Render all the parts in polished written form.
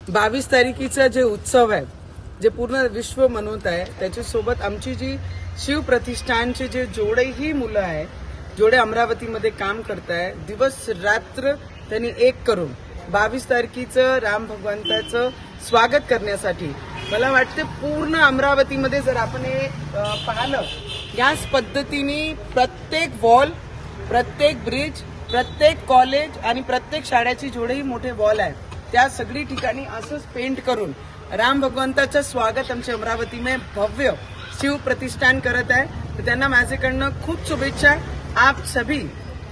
22 तारखेचा जे उत्सव आहे, जे पूर्ण विश्व मनवत आहे, त्याच्यासोबत आमची जी शिव प्रतिष्ठानचे जे जोडेही मुलं आहे, जोडे अमरावतीमध्ये काम करत आहे, दिवस रात्र त्यांनी एक करून 22 तारखेचं राम भगवंताचं स्वागत करण्यासाठी मला वाटते पूर्ण अमरावतीमध्ये जर आपण हे पाहिलं, याच पद्धतीने प्रत्येक वॉल, प्रत्येक ब्रिज, प्रत्येक कॉलेज आणि प्रत्येक शाळेची जेवढेही मोठे वॉल आहे, त्या सगळी ठिकाणी असंच पेंट करून राम भगवंताचं स्वागत आमच्या अमरावतीमध्ये भव्य शिव प्रतिष्ठान करत आहे. तर त्यांना माझ्याकडनं खूप शुभेच्छा. आप सभी,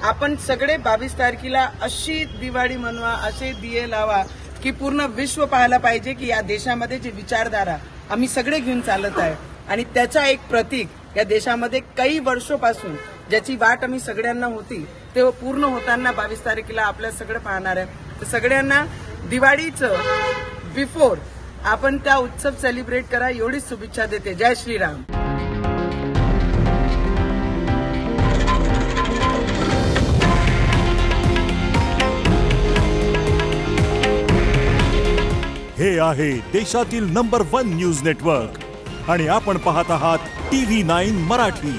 आपण सगळे 22 तारखेला अशी दिवाळी मनवा, असे दिये लावा की पूर्ण विश्व पाहायला पाहिजे की या देशामध्ये जी विचारधारा आम्ही सगळे घेऊन चालत आहे आणि त्याचा एक प्रतीक या देशामध्ये काही वर्षोपासून ज्याची वाट आम्ही सगळ्यांना होती ते पूर्ण होताना 22 तारखेला आपल्या सगळं पाहणार आहे. तर सगळ्यांना दिवाळीचं बिफोर आपण त्या उत्सव सेलिब्रेट करा एवढीच शुभेच्छा देते. जय श्रीराम. हे आहे देशातील नंबर 1 न्यूज नेटवर्क आणि आपण पाहत आहात TV9 मराठी.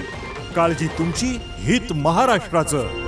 काळजी तुमची, हित महाराष्ट्राचं.